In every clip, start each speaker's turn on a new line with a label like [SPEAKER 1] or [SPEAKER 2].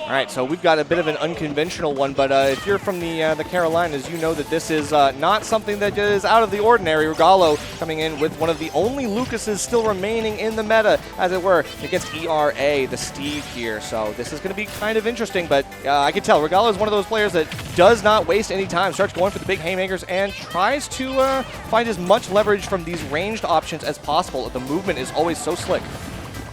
[SPEAKER 1] All right, so we've got a bit of an unconventional one, but if you're from the Carolinas, you know that this is not something that is out of the ordinary. Regalo coming in with one of the only Lucases still remaining in the meta, as it were, against ERA, the Steve here. So this is going to be kind of interesting, but I can tell Regalo is one of those players that does not waste any time, starts going for the big haymakers, and tries to find as much leverage from these ranged options as possible. The movement is always so slick.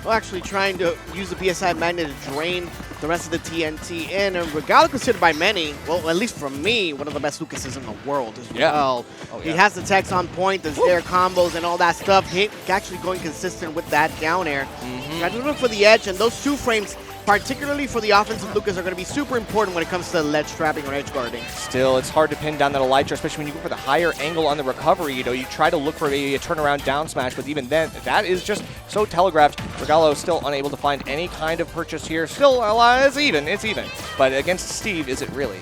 [SPEAKER 2] Well, actually trying to use the BSI magnet to drain the rest of the TNT in, and Regalo considered by many, well, at least from me, one of the best Lucases in the world as well. Oh, yeah. He has the techs on point, the air combos and all that stuff. He actually going consistent with that down air. Trying to look for the edge, and those 2 frames, particularly for the offensive Lucas, are going to be super important when it comes to ledge trapping or edge guarding. Still, it's hard to pin down that Elytra, especially when you go for the higher angle on the recovery. You know, you try to look for a turnaround down smash, but even then, that is just so telegraphed. Regalo still unable to find any kind of purchase here. Still, it's even. But against Steve, is it really?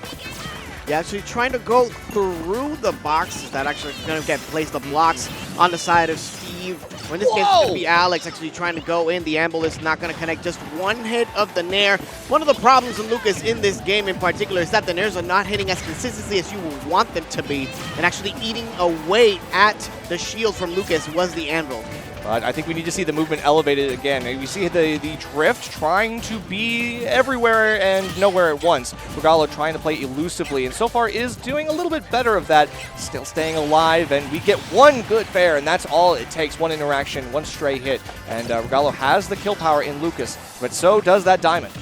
[SPEAKER 2] Yeah, actually trying to go through the boxes that actually going to get placed, the blocks on the side of Steve. When this game's going to be Alex actually trying to go in. The Amble is not going to connect. Just one hit of the Nair. One of the problems with Lucas in this game in particular is that the Nairs are not hitting as consistently as you would want them to be. And actually eating away at the shield from Lucas was the Anvil. But I think we need to see the movement elevated again. We see the drift trying to be everywhere and nowhere at once. Regalo trying to play elusively, and so far is doing a little bit better of that, still staying alive, and we get one good fair, and that's all it takes. One interaction, one stray hit, and Regalo has the kill power in Lucas, but so does that Diamond.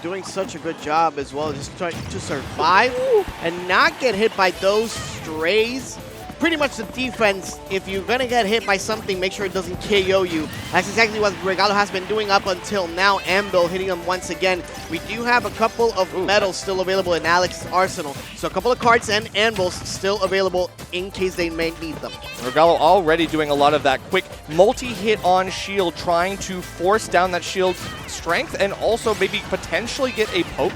[SPEAKER 2] Doing such a good job as well, just trying to survive and not get hit by those strays. Pretty much the defense, if you're going to get hit by something, make sure it doesn't KO you. That's exactly what Regalo has been doing up until now. Ambil hitting him once again. We do have a couple of medals still available in Alex's arsenal. So a couple of cards and anvils still available in case they may need them. Regalo already doing a lot of that quick multi-hit on shield, trying to force down that shield strength and also maybe potentially get a poke.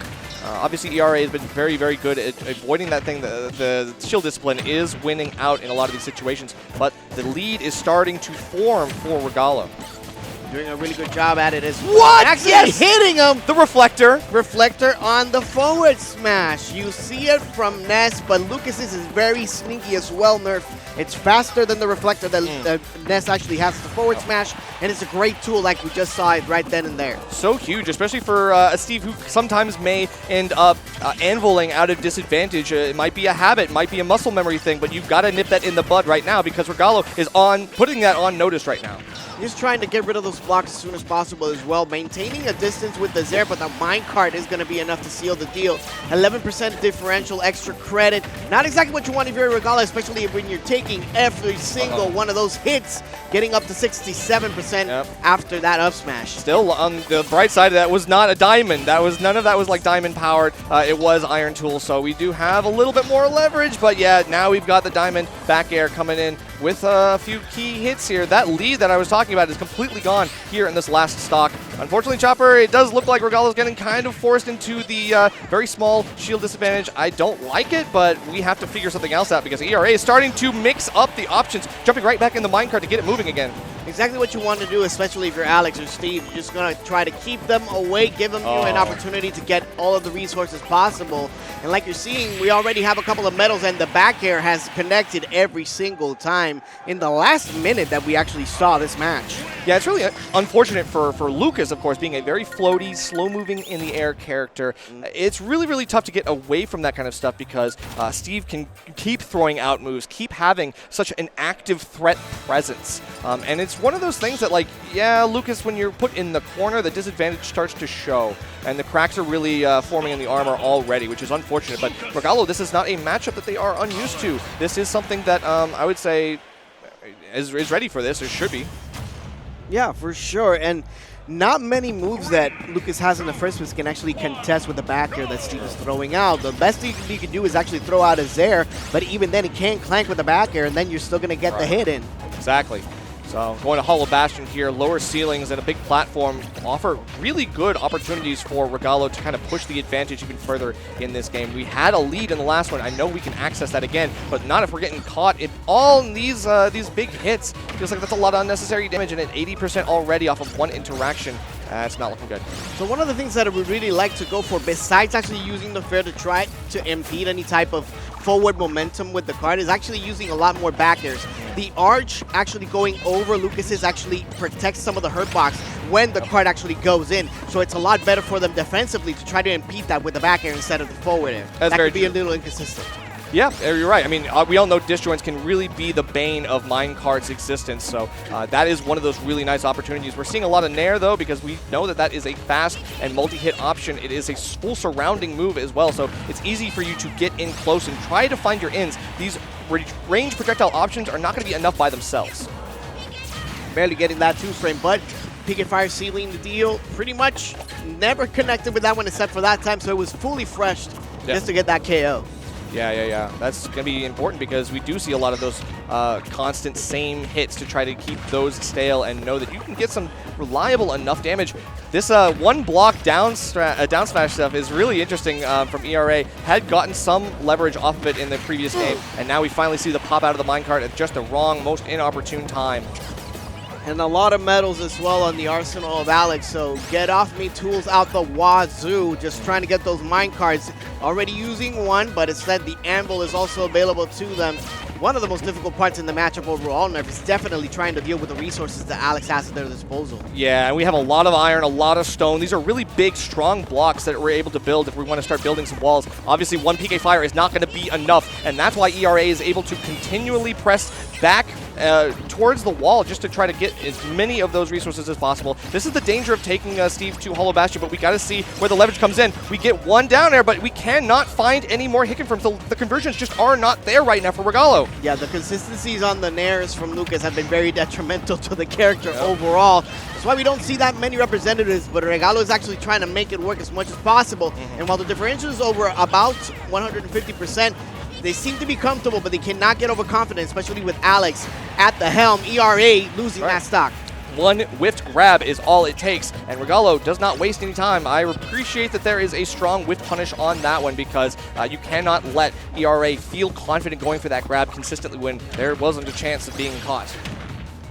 [SPEAKER 2] Obviously, ERA has been very, very good at avoiding that thing. The shield discipline is winning out in a lot of these situations, but the lead is starting to form for Regalo. Doing a really good job at it as well. What? Actually hitting him! The Reflector. Reflector on the forward smash. You see it from Ness, but Lucas's is very sneaky as well, Nerf. It's faster than the Reflector that Ness actually has the forward smash, and it's a great tool like we just saw it right then and there. So huge, especially for a Steve who sometimes may end up anviling out of disadvantage. It might be a habit, might be a muscle memory thing, but you've got to nip that in the bud right now because Regalo is putting that on notice right now. He's trying to get rid of those blocks as soon as possible as well, maintaining a distance with the Zair, but the minecart is going to be enough to seal the deal. 11% differential, extra credit. Not exactly what you want if you're a Regalo, especially when you're taking every single one of those hits, getting up to 67% after that up smash. Still, on the bright side of that was not a diamond. None of that was like diamond powered. It was Iron Tool, so we do have a little bit more leverage, but yeah, now we've got the diamond back air coming in with a few key hits here. That lead that I was talking about is completely gone here in this last stock. Unfortunately, Chopper, it does look like Regalo's getting kind of forced into the very small shield disadvantage. I don't like it, but we have to figure something else out because ERA is starting to mix up the options, jumping right back in the minecart to get it moving again. Exactly what you want to do, especially if you're Alex or Steve. You're just going to try to keep them away, give them you an opportunity to get all of the resources possible. And like you're seeing, we already have a couple of medals, and the back air has connected every single time in the last minute that we actually saw this match. Yeah, it's really unfortunate for Lucas, of course, being a very floaty, slow-moving in the air character. It's really, really tough to get away from that kind of stuff because Steve can keep throwing out moves, keep having such an active threat presence. And it's one of those things that, like, yeah, Lucas, when you're put in the corner, the disadvantage starts to show. And the cracks are really forming in the armor already, which is unfortunate. But Regalo, this is not a matchup that they are unused to. This is something that I would say is ready for this, or should be. Yeah, for sure. And not many moves that Lucas has in the first place can actually contest with the back air that Steve is throwing out. The best thing he can do is actually throw out a Zair, but even then he can't clank with the back air, and then you're still going to get the hit in. Exactly. So going to Hollow Bastion here, lower ceilings and a big platform offer really good opportunities for Regalo to kind of push the advantage even further in this game. We had a lead in the last one. I know we can access that again, but not if we're getting caught in all these big hits. Feels like that's a lot of unnecessary damage, and at 80% already off of one interaction.
[SPEAKER 1] That's not looking good.
[SPEAKER 2] So one of the things that I would really like to go for, besides actually using the fair to try to impede any type of forward momentum with the card, is actually using a lot more back airs. The arch actually going over Lucas's actually protects some of the hurt box when the card actually goes in. So it's a lot better for them defensively to try to impede that with the back air instead of the forward air.
[SPEAKER 1] That
[SPEAKER 2] could be a little inconsistent.
[SPEAKER 1] Yeah, you're right. I mean, we all know disjoints can really be the bane of Minecart's existence, so that is one of those really nice opportunities. We're seeing a lot of Nair, though, because we know that that is a fast and multi-hit option. It is a full surrounding move as well, so it's easy for you to get in close and try to find your ins. These range projectile options are not going to be enough by themselves.
[SPEAKER 2] Barely getting that 2-frame, but PK Fire sealing the deal. Pretty much never connected with that one except for that time, so it was fully freshed just to get that KO.
[SPEAKER 1] Yeah. That's going to be important because we do see a lot of those constant same hits to try to keep those stale and know that you can get some reliable enough damage. This one block down smash stuff is really interesting from ERA. Had gotten some leverage off of it in the previous game, and now we finally see the pop out of the minecart at just the wrong, most inopportune time.
[SPEAKER 2] And a lot of medals as well on the arsenal of Alex, so get off me tools out the wazoo, just trying to get those minecarts. Already using one, but instead the anvil is also available to them. One of the most difficult parts in the matchup overall, Nerf, is definitely trying to deal with the resources that Alex has at their disposal.
[SPEAKER 1] Yeah, and we have a lot of iron, a lot of stone. These are really big, strong blocks that we're able to build if we want to start building some walls. Obviously, one PK Fire is not going to be enough, and that's why ERA is able to continually press back towards the wall just to try to get as many of those resources as possible. This is the danger of taking Steve to Hollow Bastion, but we got to see where the leverage comes in. We get one down there, but we cannot find any more hit confirms. The conversions just are not there right now for Regalo.
[SPEAKER 2] Yeah, the consistencies on the Nairs from Lucas have been very detrimental to the character overall. That's why we don't see that many representatives, but Regalo is actually trying to make it work as much as possible. And while the differential is over about 150%, they seem to be comfortable, but they cannot get overconfident, especially with Alex at the helm. ERA losing that stock.
[SPEAKER 1] One whiffed grab is all it takes, and Regalo does not waste any time. I appreciate that there is a strong whiff punish on that one because you cannot let ERA feel confident going for that grab consistently when there wasn't a chance of being caught.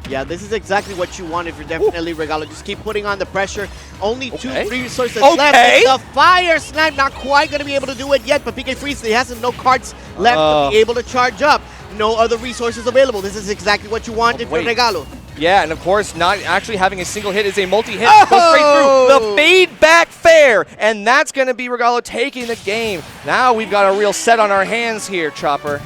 [SPEAKER 2] Yeah, this is exactly what you want if you're definitely Regalo. Just keep putting on the pressure. Only 2 resources left. The fire snipe, not quite going to be able to do it yet, but PK Freeze, he has no cards left to be able to charge up. No other resources available. This is exactly what you want if you're Regalo.
[SPEAKER 1] Yeah, and of course, not actually having a single hit is a multi-hit. Goes straight through the fade back fair, and that's going to be Regalo taking the game. Now we've got a real set on our hands here, Chopper.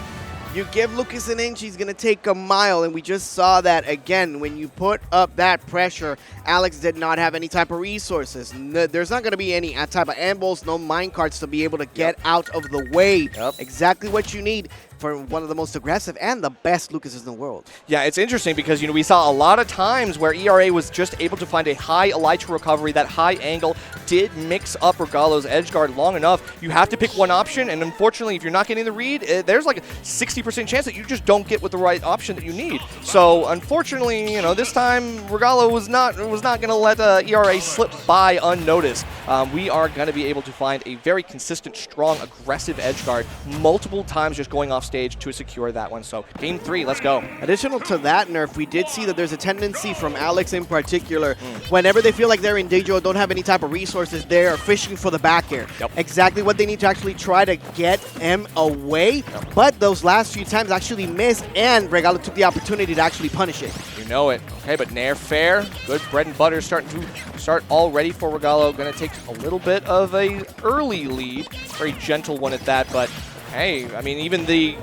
[SPEAKER 2] You give Lucas an inch, he's going to take a mile, and we just saw that again. When you put up that pressure, Alex did not have any type of resources. There's not going to be any type of anvils, no minecarts to be able to get out of the way. Exactly what you need for one of the most aggressive and the best Lucases in the world.
[SPEAKER 1] Yeah, it's interesting because, we saw a lot of times where ERA was just able to find a high Elytra recovery. That high angle did mix up Regalo's edge guard long enough. You have to pick one option, and unfortunately, if you're not getting the read, there's like a 60% chance that you just don't get with the right option that you need. So, unfortunately, this time, Regalo was not going to let ERA slip by unnoticed. We are going to be able to find a very consistent, strong, aggressive edge guard multiple times just going off stage to secure that one. So game 3, let's go.
[SPEAKER 2] Additional to that, Nerf, we did see that there's a tendency from Alex in particular, whenever they feel like they're in danger or don't have any type of resources, they are fishing for the back air. Exactly what they need to actually try to get him away. But those last few times actually missed, and Regalo took the opportunity to actually punish it.
[SPEAKER 1] You know it. Okay, but Nair fair. Good bread and butter starting to start already for Regalo. Going to take a little bit of a early lead. Very gentle one at that, but hey, I mean, even the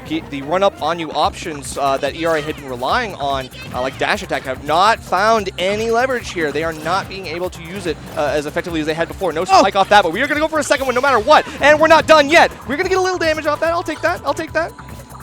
[SPEAKER 1] run-up on you options that ERA had been relying on, like dash attack, have not found any leverage here. They are not being able to use it as effectively as they had before. No spike off that, but we are going to go for a second one no matter what, and we're not done yet. We're going to get a little damage off that. I'll take that. I'll take that.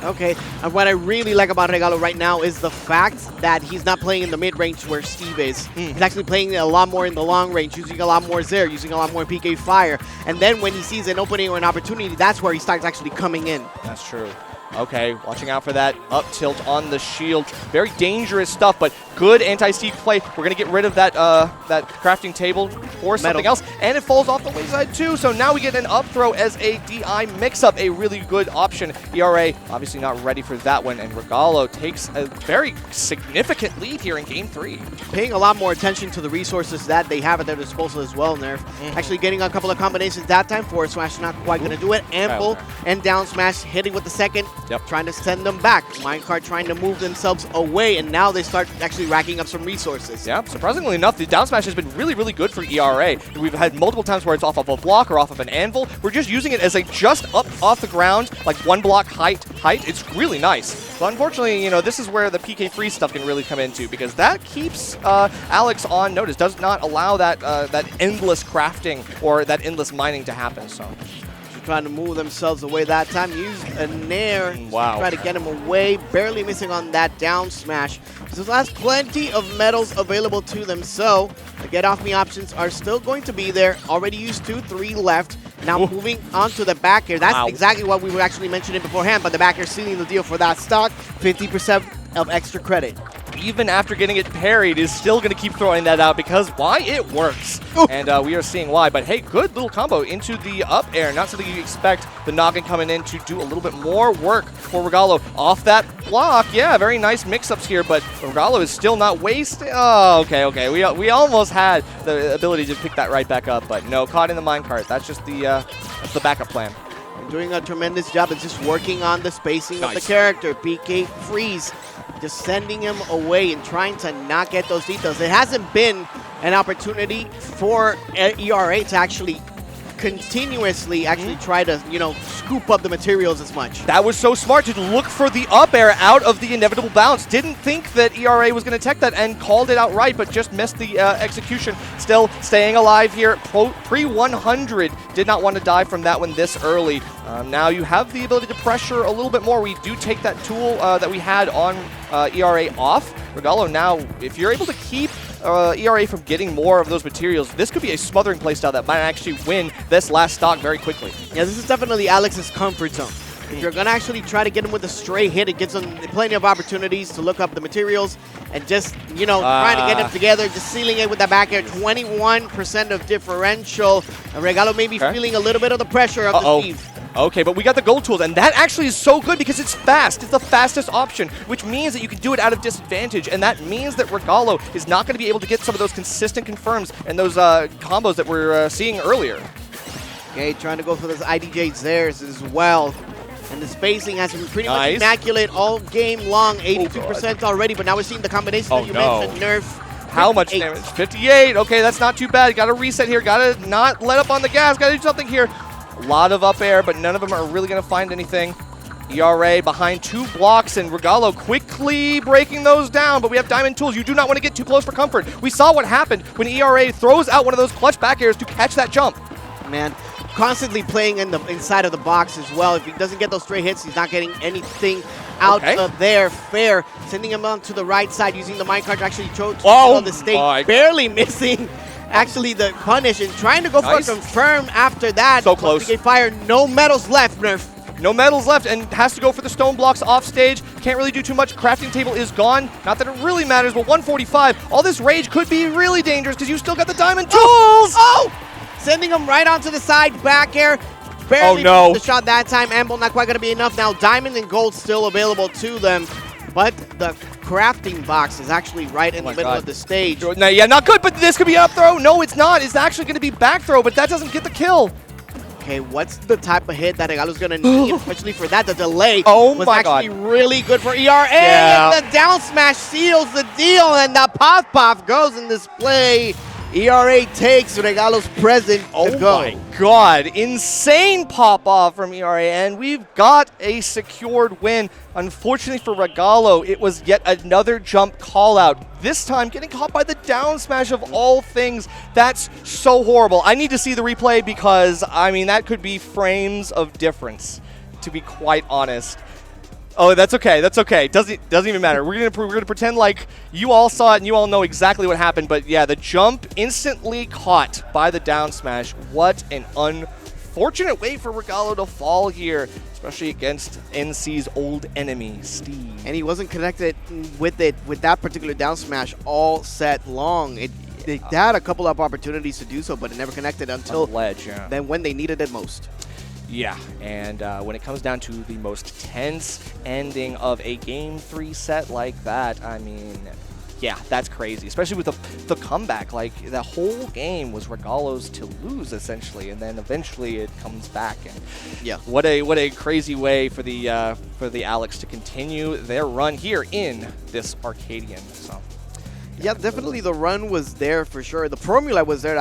[SPEAKER 2] Okay, and what I really like about Regalo right now is the fact that he's not playing in the mid-range where Steve is. He's actually playing a lot more in the long range, using a lot more Zair, using a lot more PK Fire. And then when he sees an opening or an opportunity, that's where he starts actually coming in.
[SPEAKER 1] That's true. Okay, watching out for that up tilt on the shield. Very dangerous stuff, but good anti-steep play. We're going to get rid of that that crafting table or something else, and it falls off the wing side too. So now we get an up throw as a DI mix-up, a really good option. ERA obviously not ready for that one, and Regalo takes a very significant lead here in Game 3.
[SPEAKER 2] Paying a lot more attention to the resources that they have at their disposal as well, Nerf. Actually getting a couple of combinations that time. Forward smash not quite going to do it. Ample and down smash hitting with the second. Trying to send them back. Minecart trying to move themselves away, and now they start actually racking up some resources.
[SPEAKER 1] Yeah, surprisingly enough, the down smash has been really, really good for ERA. We've had multiple times where it's off of a block or off of an anvil. We're just using it as a just up off the ground, like 1 block height. It's really nice. But unfortunately, you know, this is where the PK free stuff can really come into, because that keeps Alex on notice, does not allow that that endless crafting or that endless mining to happen. So
[SPEAKER 2] trying to move themselves away that time. Use a nair to try to get him away. Barely missing on that down smash. So has plenty of metals available to them. So the get off me options are still going to be there. Already used 2, 3 left. Now moving on to the back air. That's exactly what we were actually mentioning beforehand, but the back air sealing the deal for that stock. 50% of extra credit.
[SPEAKER 1] Even after getting it parried, is still going to keep throwing that out because why? It works. And we are seeing why. But hey, good little combo into the up air. Not something you expect the noggin coming in to do a little bit more work for Regalo. Off that block, yeah, very nice mix-ups here, but Regalo is still not wasting. Oh, okay. We almost had the ability to pick that right back up, but no, caught in the minecart. That's just the backup plan.
[SPEAKER 2] Doing a tremendous job of just working on the spacing of the character. PK freeze. Just sending him away and trying to not get those details. It hasn't been an opportunity for ERA to actually continuously try to, you know, scoop up the materials as much.
[SPEAKER 1] That was so smart to look for the up air out of the inevitable bounce. Didn't think that ERA was going to tech that and called it outright, but just missed the execution. Still staying alive here. Pre-100. Did not want to die from that one this early. Now you have the ability to pressure a little bit more. We do take that tool that we had on ERA off. Regalo now, if you're able to keep ERA from getting more of those materials, this could be a smothering playstyle that might actually win this last stock very quickly.
[SPEAKER 2] Yeah, this is definitely Alex's comfort zone. If you're going to actually try to get him with a stray hit, it gives him plenty of opportunities to look up the materials and just, you know, trying to get them together, just sealing it with the back air. 21% of differential. And Regalo may be feeling a little bit of the pressure of the Steve.
[SPEAKER 1] Okay, but we got the gold tools, and that actually is so good because it's fast. It's the fastest option, which means that you can do it out of disadvantage, and that means that Regalo is not going to be able to get some of those consistent confirms and those combos that we're seeing earlier.
[SPEAKER 2] Okay, trying to go for those IDJs there as well. And the spacing has been pretty much immaculate all game long. 82% already, but now we're seeing the combination that you mentioned. Nerf.
[SPEAKER 1] How much damage? 58. Okay, that's not too bad. Got to reset here. Got to not let up on the gas. Got to do something here. A lot of up air, but none of them are really going to find anything. ERA behind 2 blocks, and Regalo quickly breaking those down, but we have diamond tools. You do not want to get too close for comfort. We saw what happened when ERA throws out one of those clutch back airs to catch that jump.
[SPEAKER 2] Man, constantly playing in the inside of the box as well. If he doesn't get those stray hits, he's not getting anything out of there. Fair. Sending him on to the right side, using the minecart to actually throw on the stage. Barely missing actually the punish and trying to go for a confirm after that.
[SPEAKER 1] So close.
[SPEAKER 2] Fire, no medals left, Nerf.
[SPEAKER 1] No medals left, and has to go for the stone blocks off stage. Can't really do too much. Crafting table is gone. Not that it really matters, but 145. All this rage could be really dangerous because you still got the diamond tools.
[SPEAKER 2] Sending him right onto the side, back air. Barely the shot that time. Amble not quite going to be enough. Now diamond and gold still available to them, but the crafting box is actually right in the middle of the stage.
[SPEAKER 1] Yeah, not good, but this could be up throw. No, it's not. It's actually going to be back throw, but that doesn't get the kill.
[SPEAKER 2] Okay, what's the type of hit that Regalo's going to need, especially for that? The delay was actually really good for ERA. And the down smash seals the deal, and the pop goes in display. ERA takes Regalo's present to go.
[SPEAKER 1] Oh my god, insane pop-off from ERA, and we've got a secured win. Unfortunately for Regalo, it was yet another jump call-out. This time getting caught by the down smash of all things. That's so horrible. I need to see the replay because, I mean, that could be frames of difference, to be quite honest. Oh, that's okay. That's okay. Doesn't even matter. We're gonna pretend like you all saw it and you all know exactly what happened. But yeah, the jump instantly caught by the down smash. What an unfortunate way for Regalo to fall here, especially against NC's old enemy, Steve.
[SPEAKER 2] And he wasn't connected with that particular down smash all set long. They had a couple of opportunities to do so, but it never connected until
[SPEAKER 1] ledge, yeah.
[SPEAKER 2] Then when they needed it most.
[SPEAKER 1] Yeah, and when it comes down to the most tense ending of a Game 3 set like that, I mean, yeah, that's crazy. Especially with the comeback. Like, the whole game was Regalo's to lose, essentially, and then eventually it comes back. And
[SPEAKER 2] yeah,
[SPEAKER 1] what a crazy way for the Alex to continue their run here in this Arcadian. So.
[SPEAKER 2] Yeah, definitely the run was there for sure. The formula was there.